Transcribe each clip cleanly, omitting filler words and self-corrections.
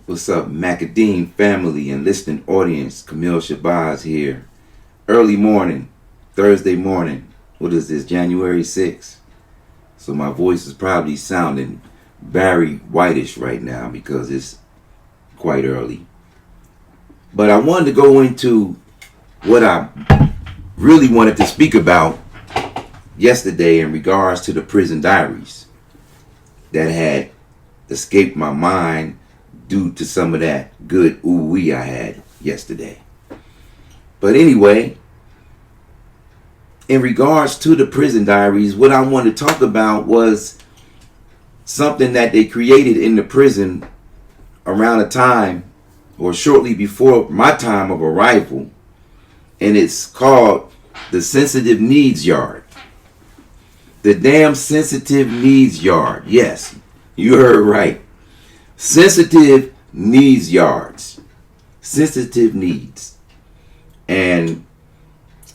What's up, Macadine family and listening audience? Camille Shabazz here. Early morning, Thursday morning. What is this, January 6th? So my voice is probably sounding very whitish right now because it's quite early. But I wanted to go into what I really wanted to speak about yesterday in regards to the prison diaries that had escaped my mind due to some of that good ooh-wee I had yesterday. But anyway, in regards to the prison diaries, what I wanted to talk about was something that they created in the prison around a time or shortly before my time of arrival, and it's called the Sensitive Needs Yard. The damn Sensitive Needs Yard. Yes, you heard right. Sensitive Needs Yards. Sensitive needs. And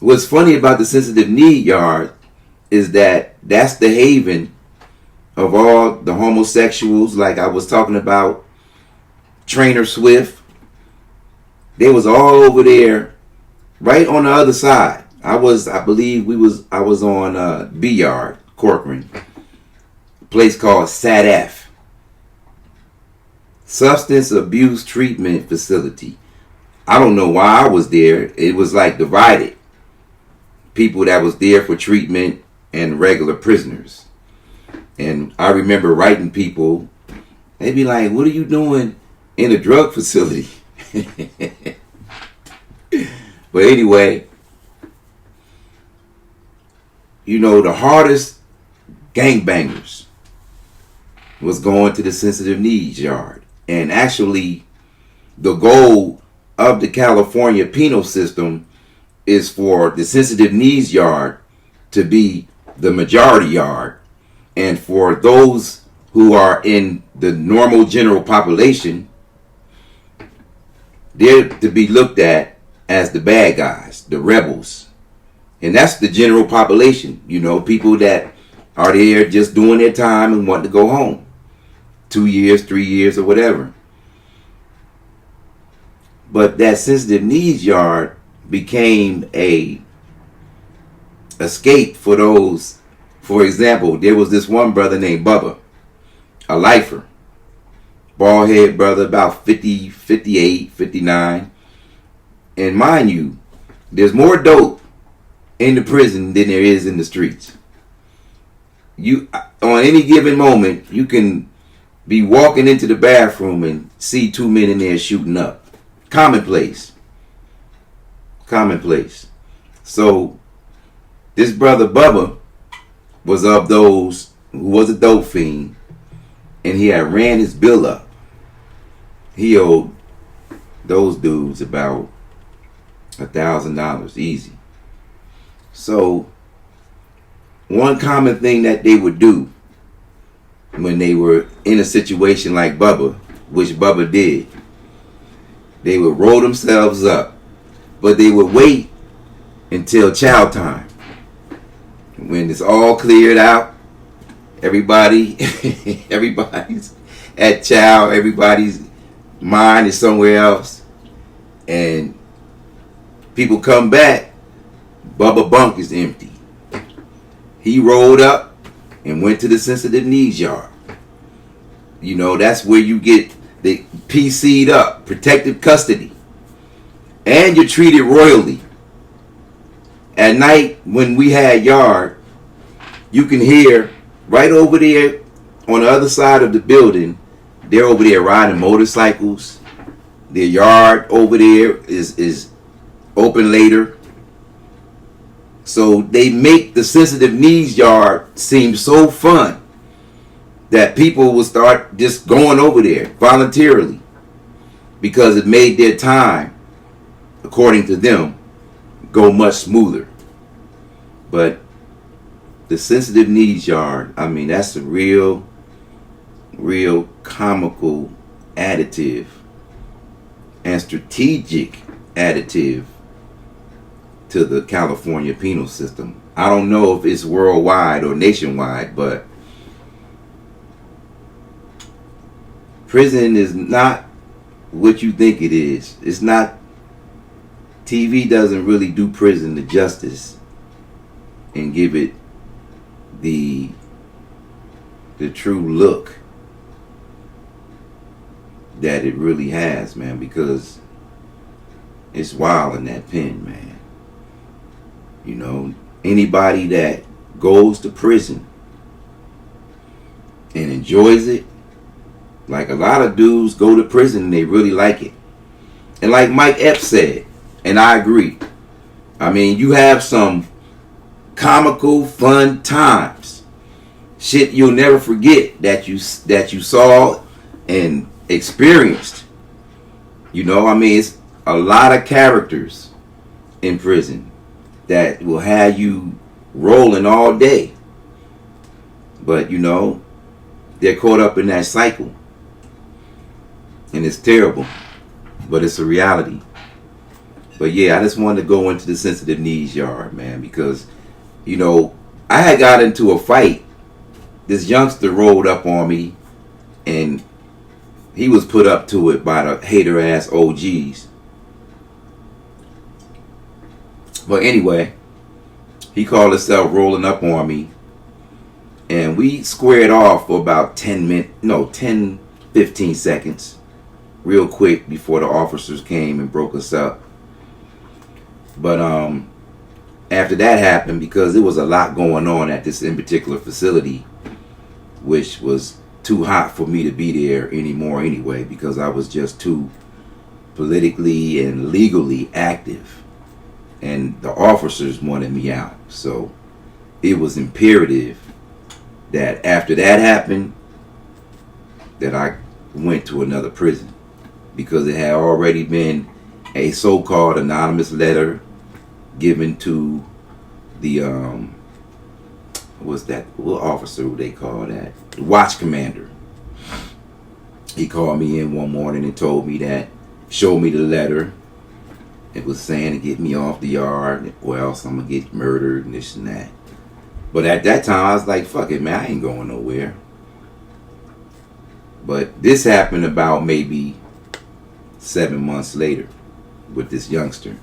what's funny about the Sensitive Need Yard is that that's the haven of all the homosexuals, like I was talking about Trainer Swift. They was all over there, right on the other side. I was on B Yard, Corcoran, a place called SADF, Substance Abuse Treatment Facility. I don't know why I was there. It was like divided. People that was there for treatment and regular prisoners. And I remember writing people, they'd be like, what are you doing in a drug facility? But anyway, you know, the hardest gangbangers was going to the Sensitive Needs Yard. And actually, the goal of the California penal system is for the Sensitive Needs Yard to be the majority yard. And for those who are in the normal general population, they're to be looked at as the bad guys, the rebels. And that's the general population, you know, people that are there just doing their time and want to go home. 2 years, 3 years, or whatever. But that Sensitive Needs Yard became a escape for those. For example, there was this one brother named Bubba, a lifer. Bald head brother, about 50, 58, 59. And mind you, there's more dope in the prison than there is in the streets. You, on any given moment, you can be walking into the bathroom and see two men in there shooting up. Commonplace. So this brother Bubba was of those who was a dope fiend, and he had ran his bill up. He owed those dudes about $1,000 easy. So one common thing that they would do when they were in a situation like Bubba, which Bubba did, they would roll themselves up, but they would wait until chow time. When it's all cleared out, everybody's at chow, everybody's mind is somewhere else, and people come back, Bubba bunk is empty. He rolled up and went to the Sensitive Needs Yard. You know, that's where you get the PC'd up, protective custody. And you're treated royally. At night, when we had yard, you can hear right over there on the other side of the building, they're over there riding motorcycles. Their yard over there is open later. So they make the Sensitive Needs Yard seem so fun that people will start just going over there voluntarily because it made their time, according to them, go much smoother. But the Sensitive Needs Yard, I mean, that's a real comical additive and strategic additive to the California penal system. I don't know if it's worldwide or nationwide, but prison is not what you think it is. It's not. TV doesn't really do prison the justice and give it the true look that it really has, man, because it's wild in that pen, man. You know, anybody that goes to prison and enjoys it, like a lot of dudes go to prison and they really like it. And like Mike Epps said, and I agree, I mean, you have some comical, fun times. Shit you'll never forget that you saw and experienced. You know, I mean, it's a lot of characters in prison that will have you rolling all day. But, you know, they're caught up in that cycle. And it's terrible. But it's a reality. But yeah, I just wanted to go into the sensitive needs yard, man, because, you know, I had got into a fight. This youngster rolled up on me, and he was put up to it by the hater ass OGs. But anyway, he called himself rolling up on me, and we squared off for about 10, 15 seconds, real quick before the officers came and broke us up. But after that happened, because there was a lot going on at this in particular facility, which was too hot for me to be there anymore anyway, because I was just too politically and legally active, and the officers wanted me out. So it was imperative that after that happened, that I went to another prison, because it had already been a so-called anonymous letter given to the what officer would they call that? The watch commander. He called me in one morning and told me that, showed me the letter. It was saying to get me off the yard, or else I'm gonna get murdered and this and that. But at that time I was like, fuck it, man, I ain't going nowhere. But this happened about maybe 7 months later with this youngster.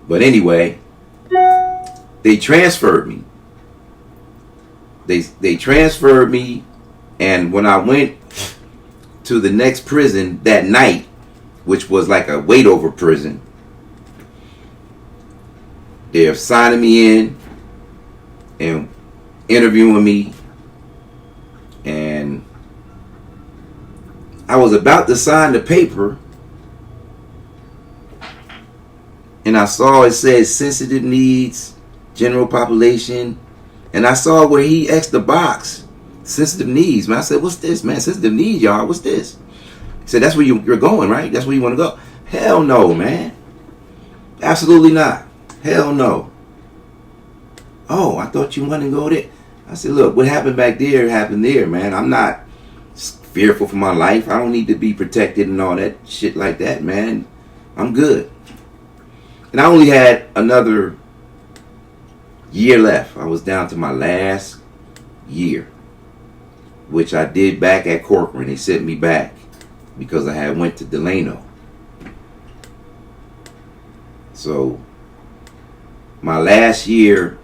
But anyway, they transferred me. They transferred me, and when I went to the next prison that night, which was like a wait-over prison, they're signing me in and interviewing me, and I was about to sign the paper, and I saw it said sensitive needs, general population, and I saw where he X'd the box, sensitive needs, man. I said, what's this, man? Sensitive needs, y'all, what's this? He said, that's where you're going, right? That's where you want to go. Hell no, man. Absolutely not. Hell no. Oh, I thought you wanted to go there. I said, look, what happened back there happened there, man. I'm not fearful for my life. I don't need to be protected and all that shit like that, man. I'm good. And I only had another year left. I was down to my last year, which I did back at Corcoran. They sent me back because I had went to Delano. So my last year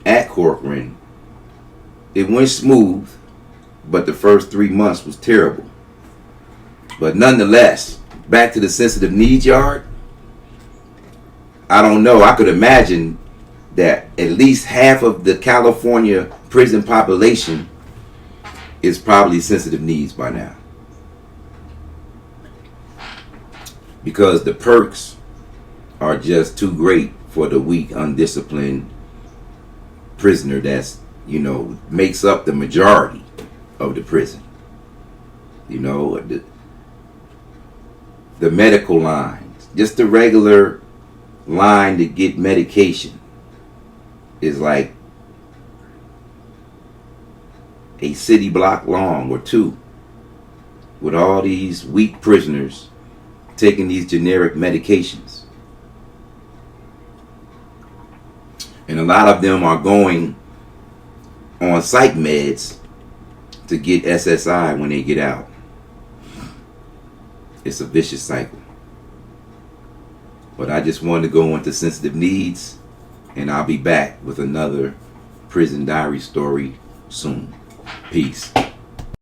at Corcoran, it went smooth, but the first 3 months was terrible. But nonetheless, back to the sensitive needs yard, I don't know. I could imagine that at least half of the California prison population is probably sensitive needs by now. Because the perks are just too great for the weak, undisciplined prisoner that's, you know, makes up the majority of the prison. You know, the medical lines, just the regular line to get medication is like a city block long or two, with all these weak prisoners taking these generic medications. And a lot of them are going on psych meds to get SSI when they get out. it's a vicious cycle. But I just wanted to go into sensitive needs, and I'll be back with another prison diary story soon. Peace.